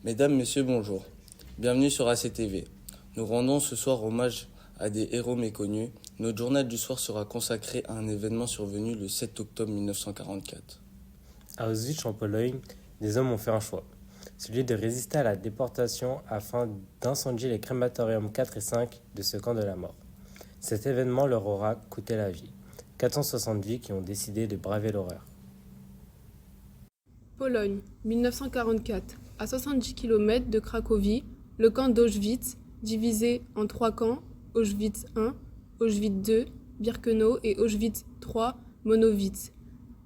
Mesdames, Messieurs, bonjour. Bienvenue sur ACTV. Nous rendons ce soir hommage à des héros méconnus. Notre journal du soir sera consacré à un événement survenu le 7 octobre 1944. À Auschwitz, en Pologne, des hommes ont fait un choix, celui de résister à la déportation afin d'incendier les crématoriums 4 et 5 de ce camp de la mort. Cet événement leur aura coûté la vie. 460 vies qui ont décidé de braver l'horreur. Pologne, 1944. À 70 km de Cracovie, le camp d'Auschwitz, divisé en 3 camps, Auschwitz I, Auschwitz II, Birkenau et Auschwitz III, Monowitz.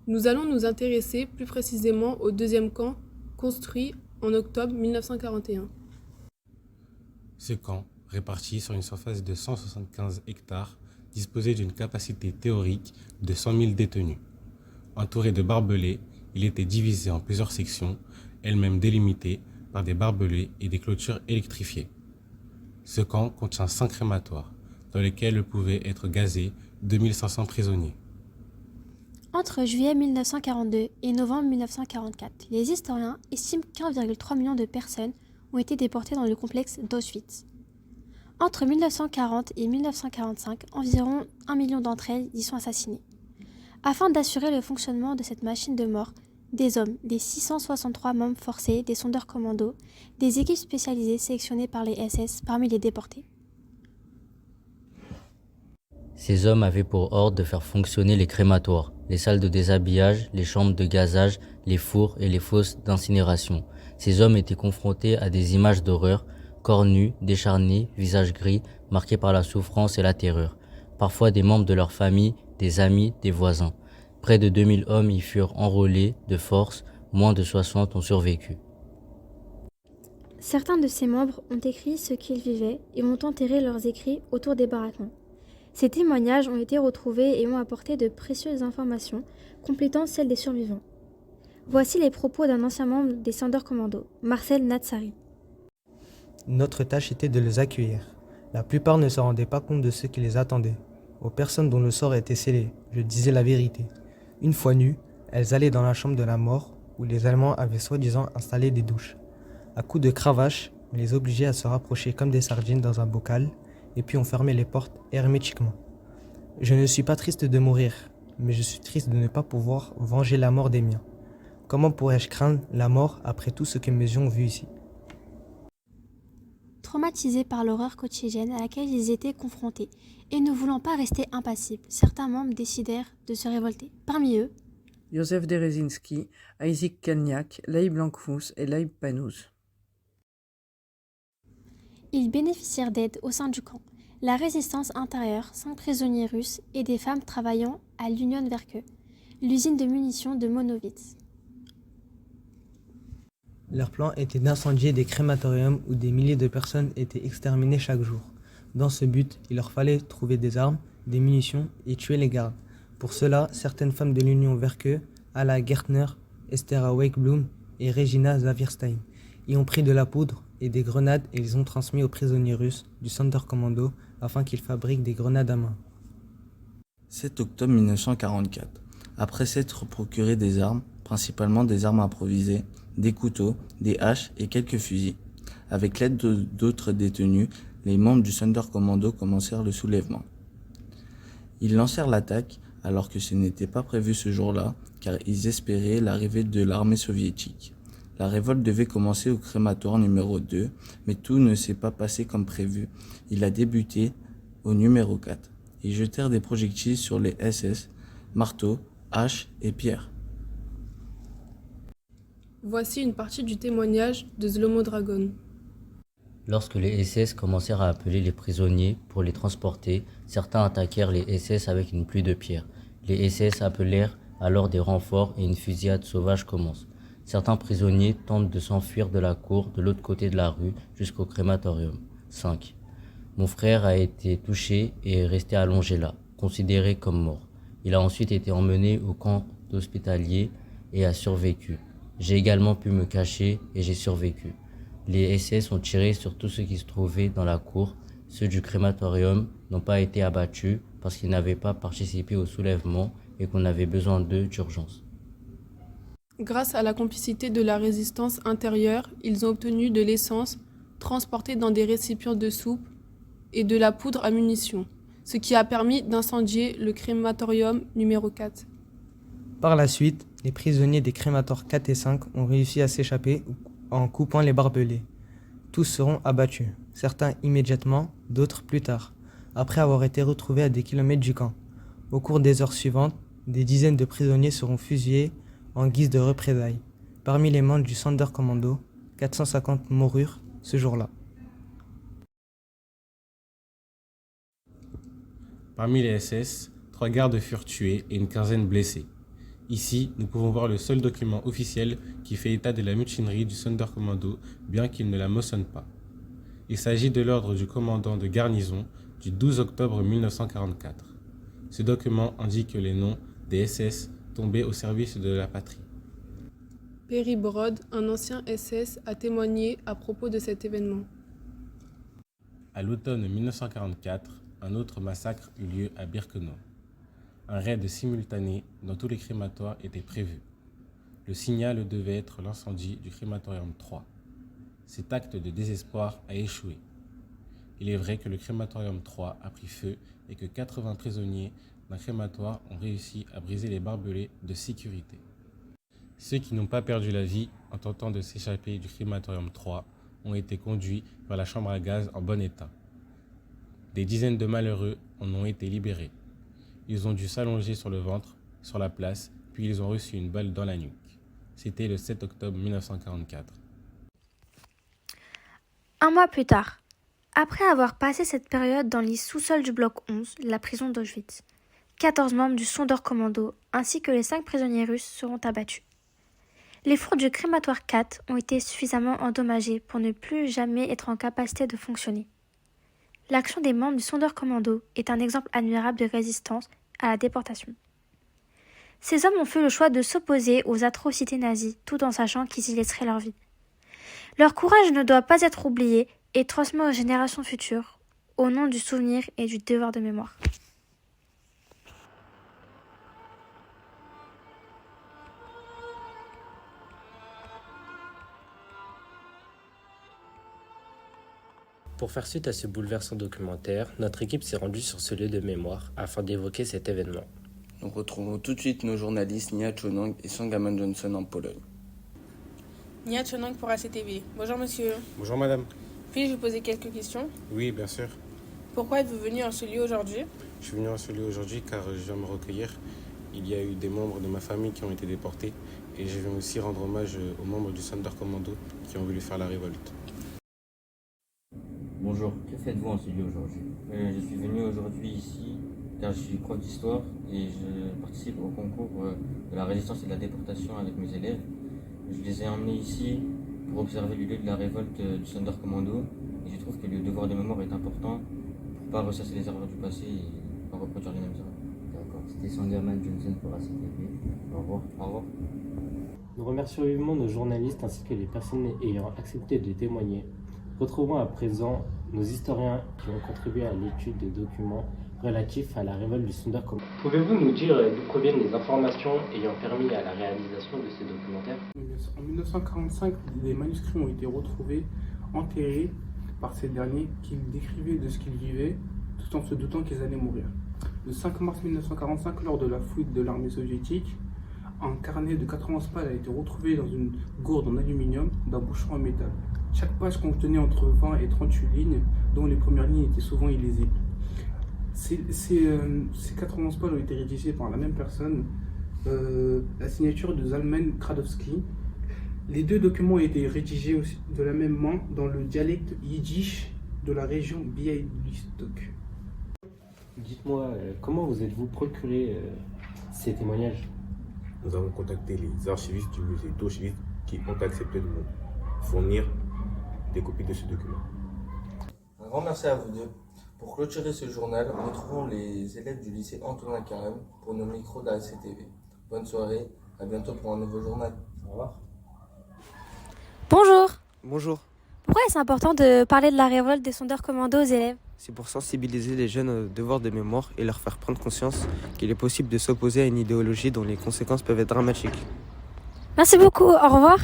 Nous allons nous intéresser plus précisément au deuxième camp, construit en octobre 1941. Ce camp, réparti sur une surface de 175 hectares, disposait d'une capacité théorique de 100 000 détenus. Entouré de barbelés, il était divisé en plusieurs sections, elles-mêmes délimitées par des barbelés et des clôtures électrifiées. Ce camp contient 5 crématoires, dans lesquels pouvaient être gazés 2500 prisonniers. Entre juillet 1942 et novembre 1944, les historiens estiment qu'1,3 million de personnes ont été déportées dans le complexe d'Auschwitz. Entre 1940 et 1945, environ 1 million d'entre elles y sont assassinées. Afin d'assurer le fonctionnement de cette machine de mort, des hommes, des 663 membres forcés, des sondeurs commandos, des équipes spécialisées sélectionnées par les SS parmi les déportés. Ces hommes avaient pour ordre de faire fonctionner les crématoires, les salles de déshabillage, les chambres de gazage, les fours et les fosses d'incinération. Ces hommes étaient confrontés à des images d'horreur, corps nus, décharnés, visages gris, marqués par la souffrance et la terreur. Parfois des membres de leur famille, des amis, des voisins. Près de 2000 hommes y furent enrôlés de force, moins de 60 ont survécu. Certains de ces membres ont écrit ce qu'ils vivaient et ont enterré leurs écrits autour des baraquements. Ces témoignages ont été retrouvés et ont apporté de précieuses informations, complétant celles des survivants. Voici les propos d'un ancien membre des Sonders Commandos, Marcel Natsari. Notre tâche était de les accueillir. La plupart ne se rendaient pas compte de ce qui les attendait. Aux personnes dont le sort était scellé, je disais la vérité. Une fois nues, elles allaient dans la chambre de la mort, où les Allemands avaient soi-disant installé des douches. À coups de cravache, on les obligeait à se rapprocher comme des sardines dans un bocal, et puis on fermait les portes hermétiquement. Je ne suis pas triste de mourir, mais je suis triste de ne pas pouvoir venger la mort des miens. Comment pourrais-je craindre la mort après tout ce que mes yeux ont vu ici ? Traumatisés par l'horreur quotidienne à laquelle ils étaient confrontés et ne voulant pas rester impassibles, certains membres décidèrent de se révolter. Parmi eux, Józef Dzerzhinski, Isaac Kalniak, Leib Langfuss et Leib Panouz. ils bénéficièrent d'aide au sein du camp. La résistance intérieure, 5 prisonniers russes et des femmes travaillant à l'Union Werke, l'usine de munitions de Monowitz. Leur plan était d'incendier des crématoriums où des milliers de personnes étaient exterminées chaque jour. Dans ce but, il leur fallait trouver des armes, des munitions et tuer les gardes. Pour cela, certaines femmes de l'Union Werke, Alla Gertner, Estera Wakeblum et Regina Zawierstein, y ont pris de la poudre et des grenades et les ont transmis aux prisonniers russes du Sonderkommando afin qu'ils fabriquent des grenades à main. 7 octobre 1944. Après s'être procuré des armes, principalement des armes improvisées, des couteaux, des haches et quelques fusils. Avec l'aide d'autres détenus, les membres du Sonderkommando commencèrent le soulèvement. Ils lancèrent l'attaque alors que ce n'était pas prévu ce jour-là, car ils espéraient l'arrivée de l'armée soviétique. La révolte devait commencer au crématoire numéro 2, mais tout ne s'est pas passé comme prévu. Il a débuté au numéro 4. Ils jetèrent des projectiles sur les SS, marteaux, haches et pierres. Voici une partie du témoignage de Zlomo Dragon. Lorsque les SS commencèrent à appeler les prisonniers pour les transporter, certains attaquèrent les SS avec une pluie de pierres. Les SS appelèrent alors des renforts et une fusillade sauvage commence. Certains prisonniers tentent de s'enfuir de la cour de l'autre côté de la rue jusqu'au crématorium. 5. Mon frère a été touché et est resté allongé là, considéré comme mort. Il a ensuite été emmené au camp hospitalier et a survécu. J'ai également pu me cacher et j'ai survécu. Les SS ont tiré sur tout ce qui se trouvait dans la cour. Ceux du crématorium n'ont pas été abattus parce qu'ils n'avaient pas participé au soulèvement et qu'on avait besoin d'eux d'urgence. Grâce à la complicité de la résistance intérieure, ils ont obtenu de l'essence transportée dans des récipients de soupe et de la poudre à munitions, ce qui a permis d'incendier le crématorium numéro 4. Par la suite, les prisonniers des crématoires 4 et 5 ont réussi à s'échapper en coupant les barbelés. Tous seront abattus, certains immédiatement, d'autres plus tard, après avoir été retrouvés à des kilomètres du camp. Au cours des heures suivantes, des dizaines de prisonniers seront fusillés en guise de représailles. Parmi les membres du Sonderkommando, 450 moururent ce jour-là. Parmi les SS, 3 gardes furent tués et une quinzaine blessés. Ici, nous pouvons voir le seul document officiel qui fait état de la mutinerie du Sonderkommando, bien qu'il ne la mentionne pas. Il s'agit de l'ordre du commandant de garnison du 12 octobre 1944. Ce document indique les noms des SS tombés au service de la patrie. Perry Brod, un ancien SS, a témoigné à propos de cet événement. À l'automne 1944, un autre massacre eut lieu à Birkenau. Un raid simultané dans tous les crématoires était prévu. Le signal devait être l'incendie du crématorium 3. Cet acte de désespoir a échoué. Il est vrai que le crématorium 3 a pris feu et que 80 prisonniers d'un crématoire ont réussi à briser les barbelés de sécurité. Ceux qui n'ont pas perdu la vie en tentant de s'échapper du crématorium 3 ont été conduits vers la chambre à gaz en bon état. Des dizaines de malheureux en ont été libérés. Ils ont dû s'allonger sur le ventre, sur la place, puis ils ont reçu une balle dans la nuque. C'était le 7 octobre 1944. Un mois plus tard, après avoir passé cette période dans les sous-sols du bloc 11, la prison d'Auschwitz, 14 membres du Sonderkommando ainsi que les 5 prisonniers russes seront abattus. Les fours du crématoire 4 ont été suffisamment endommagés pour ne plus jamais être en capacité de fonctionner. L'action des membres du Sonderkommando est un exemple admirable de résistance à la déportation. Ces hommes ont fait le choix de s'opposer aux atrocités nazies tout en sachant qu'ils y laisseraient leur vie. Leur courage ne doit pas être oublié et transmis aux générations futures, au nom du souvenir et du devoir de mémoire. Pour faire suite à ce bouleversant documentaire, notre équipe s'est rendue sur ce lieu de mémoire afin d'évoquer cet événement. Nous retrouvons tout de suite nos journalistes Nia Chonang et Sangaman Johnson en Pologne. Nia Chonang pour ACTV. Bonjour monsieur. Bonjour madame. Puis-je vous poser quelques questions? Oui, bien sûr. Pourquoi êtes-vous venu en ce lieu aujourd'hui? Je suis venu en ce lieu aujourd'hui car je viens me recueillir. Il y a eu des membres de ma famille qui ont été déportés et je viens aussi rendre hommage aux membres du Sonderkommando qui ont voulu faire la révolte. Bonjour, que faites-vous en ce lieu aujourd'hui? Je suis venu aujourd'hui ici car je suis prof d'histoire et je participe au concours de la résistance et de la déportation avec mes élèves. Je les ai emmenés ici pour observer le lieu de la révolte du Sonderkommando et je trouve que le devoir de mémoire est important pour ne pas ressasser les erreurs du passé et ne pas reproduire les mêmes erreurs. D'accord, c'était Sangaman Johnson pour ACTV. Au revoir. Au revoir. Nous remercions vivement nos journalistes ainsi que les personnes ayant accepté de témoigner. Retrouvons à présent nos historiens qui ont contribué à l'étude de documents relatifs à la révolte du Sonderkommando. Pouvez-vous nous dire d'où proviennent les informations ayant permis à la réalisation de ces documentaires? En 1945, des manuscrits ont été retrouvés, enterrés par ces derniers qui décrivaient de ce qu'ils vivaient tout en se doutant qu'ils allaient mourir. Le 5 mars 1945, lors de la fouille de l'armée soviétique, un carnet de 91 pages a été retrouvé dans une gourde en aluminium d'un bouchon en métal. Chaque page contenait entre 20 et 38 lignes, dont les premières lignes étaient souvent illisibles. Ces 91 pages ont été rédigées par la même personne, la signature de Zalman Kradowski. Les deux documents ont été rédigés aussi de la même main dans le dialecte yiddish de la région Białystok. Dites-moi, comment vous êtes-vous procuré ces témoignages? Nous avons contacté les archivistes du musée d'Auschwitz qui ont accepté de nous fournir des copies de ce document. Un grand merci à vous deux. Pour clôturer ce journal, retrouvons les élèves du lycée Antonin Carême pour nos micros d'ACTV. Bonne soirée, à bientôt pour un nouveau journal. Au revoir. Bonjour. Bonjour. Pourquoi est-ce important de parler de la révolte des Sonderkommando aux élèves? C'est pour sensibiliser les jeunes au devoir de mémoire et leur faire prendre conscience qu'il est possible de s'opposer à une idéologie dont les conséquences peuvent être dramatiques. Merci beaucoup, au revoir.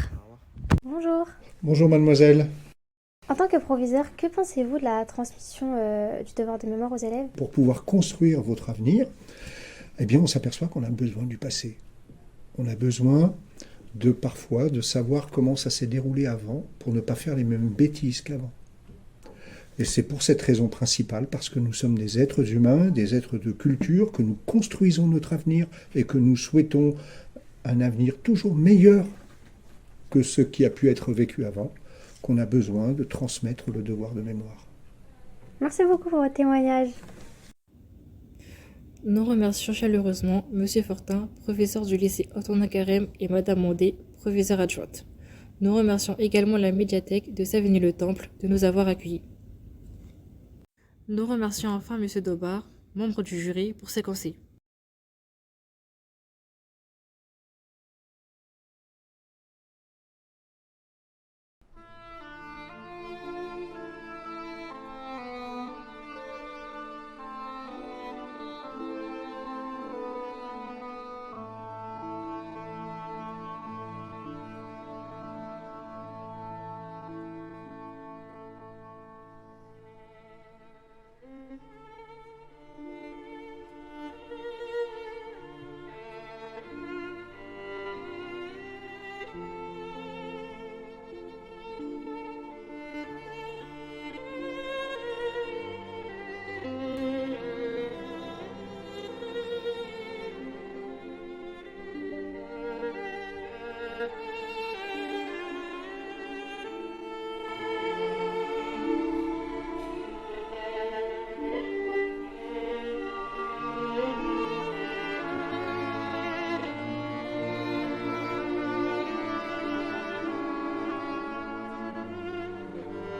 Bonjour. Bonjour mademoiselle. En tant que proviseur, que pensez-vous de la transmission du devoir de mémoire aux élèves? Pour pouvoir construire votre avenir, eh bien on s'aperçoit qu'on a besoin du passé. On a besoin parfois de savoir comment ça s'est déroulé avant pour ne pas faire les mêmes bêtises qu'avant. Et c'est pour cette raison principale, parce que nous sommes des êtres humains, des êtres de culture, que nous construisons notre avenir et que nous souhaitons un avenir toujours meilleur que ce qui a pu être vécu avant, qu'on a besoin de transmettre le devoir de mémoire. Merci beaucoup pour votre témoignage. Nous remercions chaleureusement Monsieur Fortin, professeur du lycée Antonin Carême, et Madame Mondé, professeure adjointe. Nous remercions également la médiathèque de Savigny-le-Temple de nous avoir accueillis. Nous remercions enfin Monsieur Dobar, membre du jury, pour ses conseils.